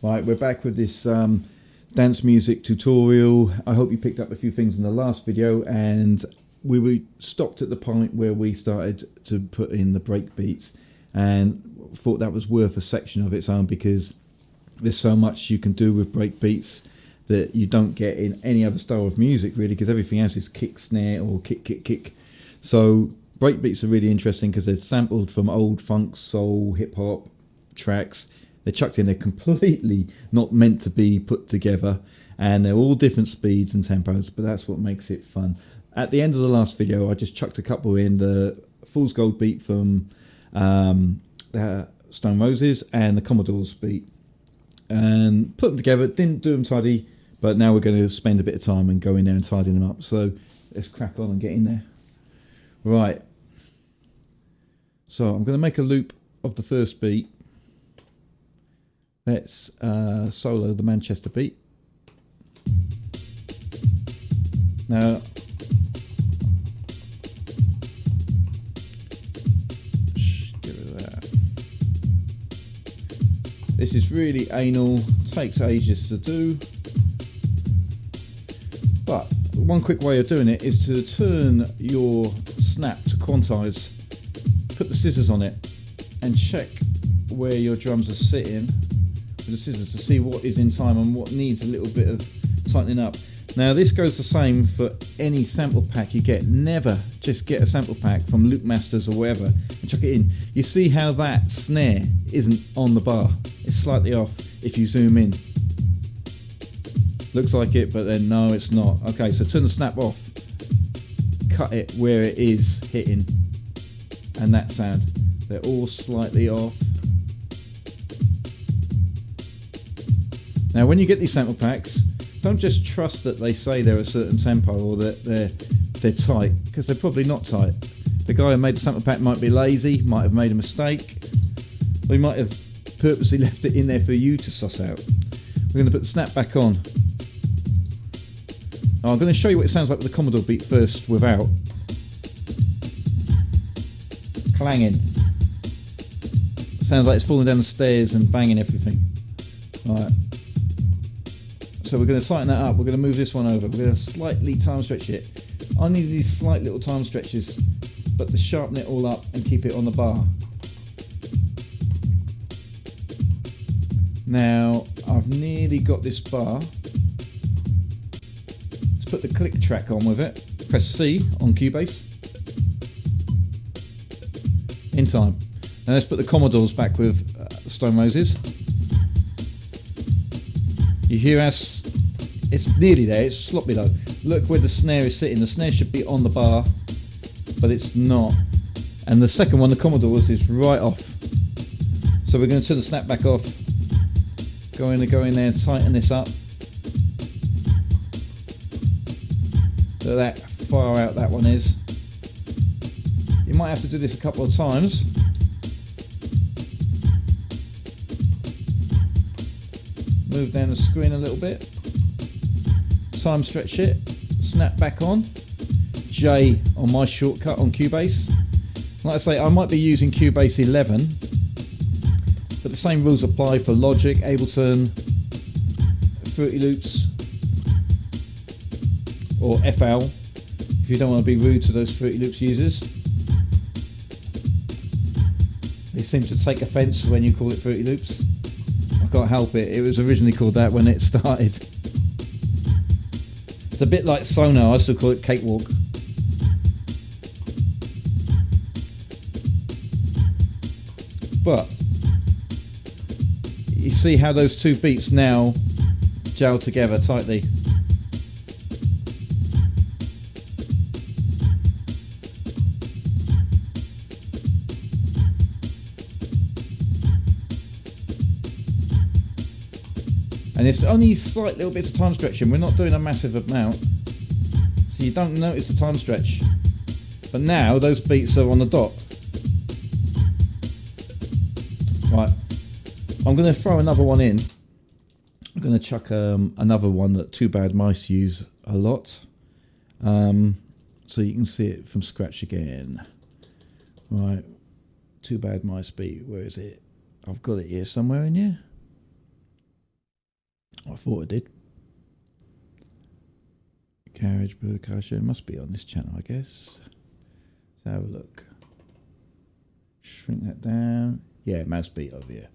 Right, we're back with this dance music tutorial. I hope you picked up a few things in the last video, and we stopped at the point where we started to put in the break beats, and thought that was worth a section of its own because there's so much you can do with break beats that you don't get in any other style of music really, because everything else is kick, snare, or kick. So break beats are really interesting because they're sampled from old funk, soul, hip hop tracks. They're chucked in, they're completely not meant to be put together, and they're all different speeds and tempos, but that's what makes it fun. At the end of the last video, I just chucked a couple in, the Fool's Gold beat from Stone Roses and the Commodore's beat, and put them together. Didn't do them tidy, but now we're going to spend a bit of time and go in there and tidying them up. So let's crack on and get in there. Right, so I'm going to make a loop of the first beat. Let's solo the Manchester beat. Now, get rid of that. This is really anal, takes ages to do. But one quick way of doing it is to turn your snap to quantize, put the scissors on it, and check where your drums are sitting with the scissors to see what is in time and what needs a little bit of tightening up. Now this goes the same for any sample pack you get. Never just get a sample pack from Loop Masters or wherever and chuck it in. You see how that snare isn't on the bar? It's slightly off if you zoom in. Looks like it, but then no, it's not. Okay, so turn the snap off, cut it where it is hitting, and that sound. They're all slightly off. Now when you get these sample packs, don't just trust that they say they're a certain tempo or that they're tight, because they're probably not tight. The guy who made the sample pack might be lazy, might have made a mistake, or he might have purposely left it in there for you to suss out. We're going to put the snap back on. Now I'm going to show you what it sounds like with the Commodore beat first without. Clanging. Sounds like it's falling down the stairs and banging everything. Alright. So we're going to tighten that up. We're going to move this one over. We're going to slightly time stretch it. I need these slight little time stretches, but to sharpen it all up and keep it on the bar. Now I've nearly got this bar. Let's put the click track on with it. Press C on Cubase. In time. Now let's put the Commodores back with Stone Roses. You hear us? It's nearly there. It's sloppy though. Look where the snare is sitting. The snare should be on the bar, but it's not. And the second one, the Commodore's, is right off. So we're going to turn the snap back off. Go in there and tighten this up. Look at that far out that one is. You might have to do this a couple of times. Move down the screen a little bit. Time stretch it. Snap back on. J on my shortcut on Cubase. Like I say, I might be using Cubase 11, but the same rules apply for Logic, Ableton, Fruity Loops, or FL, if you don't want to be rude to those Fruity Loops users. They seem to take offence when you call it Fruity Loops. I can't help it. It was originally called that when it started. It's a bit like Sonar. I still call it Cakewalk. But you see how those two beats now gel together tightly. And it's only slight little bits of time stretching. We're not doing a massive amount, so you don't notice the time stretch. But now those beats are on the dot. Right, I'm going to throw another one in. I'm going to chuck another one that Too Bad Mice use a lot, so you can see it from scratch again. Right, Too Bad Mice beat. Where is it? I've got it here somewhere in here. I thought I did. Carriage percussion must be on this channel, I guess. Let's have a look. Shrink that down. Yeah, mouse beat over here.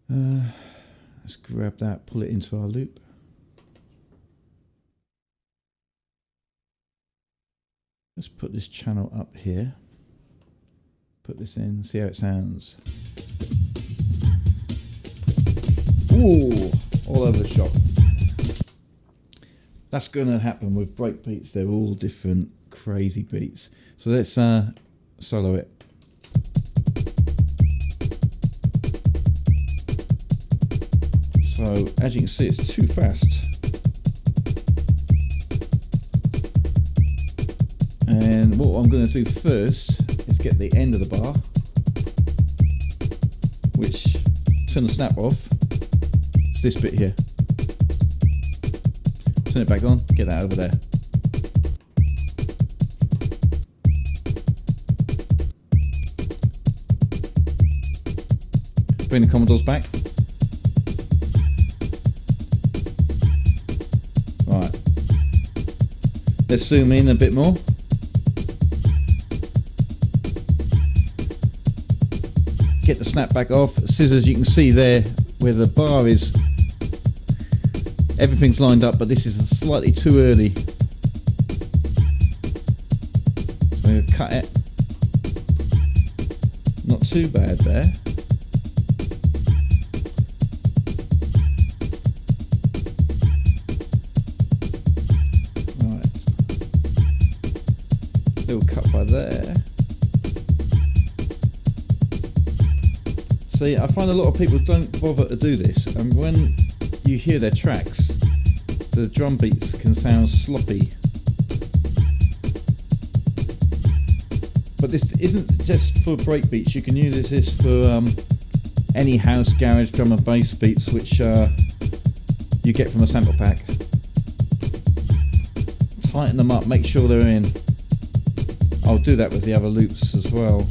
Let's grab that, pull it into our loop. Let's put this channel up here. Put this in, see how it sounds. Ooh, all over the shop. That's going to happen with break beats. They're all different crazy beats. So let's solo it. So as you can see, it's too fast. And what I'm going to do first is get the end of the bar, which turn the snap off. It's this bit here. Turn it back on, get that over there. Bring the Commodores back. Right. Let's zoom in a bit more. Get the snap back off. Scissors, you can see there where the bar is. Everything's lined up, but this is slightly too early. So I'm going to cut it. Not too bad there. Right. Little cut by there. See, I find a lot of people don't bother to do this, and when you hear their tracks, the drum beats can sound sloppy. But this isn't just for break beats. You can use this for any house, garage, drum and bass beats which you get from a sample pack. Tighten them up, make sure they're in. I'll do that with the other loops as well.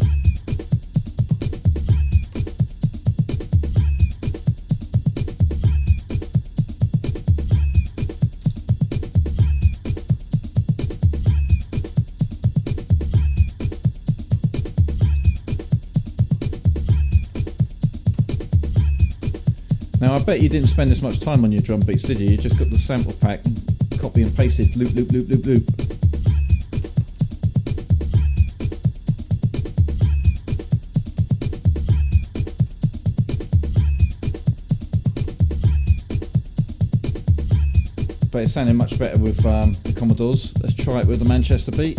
Now I bet you didn't spend as much time on your drum beats, did you? You just got the sample pack and copy and pasted, loop, loop, loop, loop, loop. But it's sounding much better with the Commodores. Let's try it with the Manchester beat.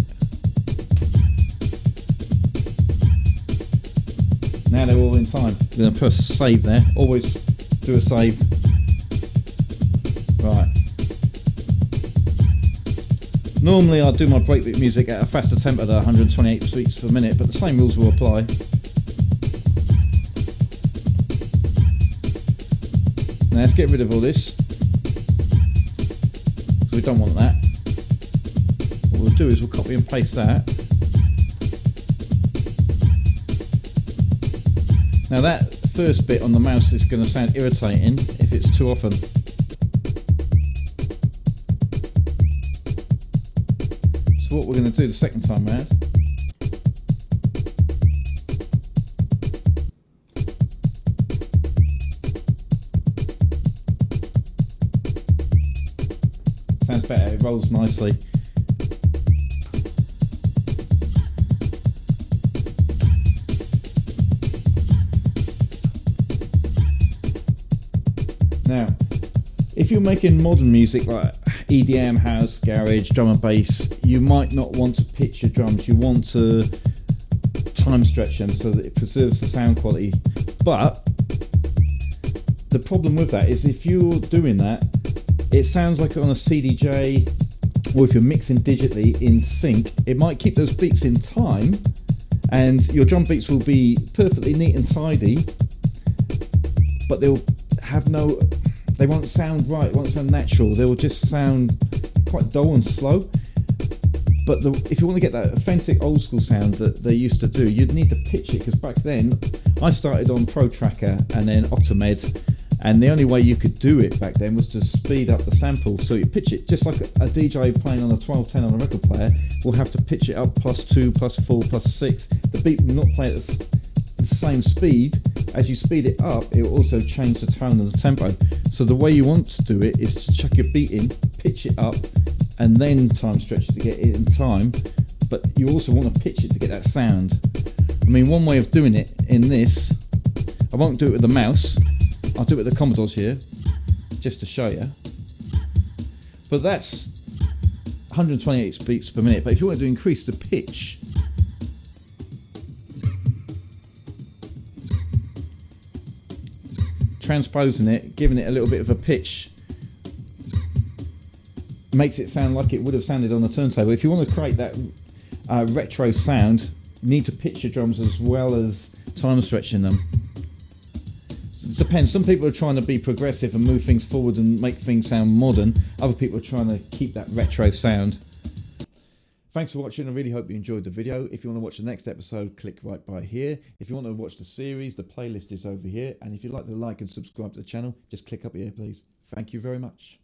Now they're all in time. I'm going to press save there. Always do a save. Right. Normally I do my breakbeat music at a faster tempo than 128 beats per minute, but the same rules will apply. Now let's get rid of all this. We don't want that. What we'll do is we'll copy and paste that. Now that first bit on the mouse is going to sound irritating if it's too often. So what we're going to do the second time round, sounds better, it rolls nicely. Now, if you're making modern music like EDM, house, garage, drum and bass, you might not want to pitch your drums. You want to time stretch them so that it preserves the sound quality. But the problem with that is if you're doing that, it sounds like on a CDJ, or if you're mixing digitally in sync, it might keep those beats in time and your drum beats will be perfectly neat and tidy, but they'll have no, they won't sound right, it won't sound natural, they will just sound quite dull and slow. But if you want to get that authentic old school sound that they used to do, you'd need to pitch it, because back then I started on Pro Tracker and then Octamed, And the only way you could do it back then was to speed up the sample. So you pitch it just like a DJ playing on a 1210 on a record player will have to pitch it up +2, +4, +6. The beat will not play at the same speed. As you speed it up, it will also change the tone and the tempo. So the way you want to do it is to chuck your beat in, pitch it up, and then time stretch to get it in time. But you also want to pitch it to get that sound. I mean, one way of doing it in this, I won't do it with the mouse, I'll do it with the Commodores here, just to show you. But that's 128 beats per minute. But if you want to increase the pitch, transposing it, giving it a little bit of a pitch, makes it sound like it would have sounded on the turntable. If you want to create that retro sound, you need to pitch your drums as well as time stretching them. It depends. Some people are trying to be progressive and move things forward and make things sound modern. Other people are trying to keep that retro sound. Thanks for watching. I really hope you enjoyed the video. If you want to watch the next episode, click right by here. If you want to watch the series, the playlist is over here. And if you'd like to like and subscribe to the channel, just click up here, please. Thank you very much.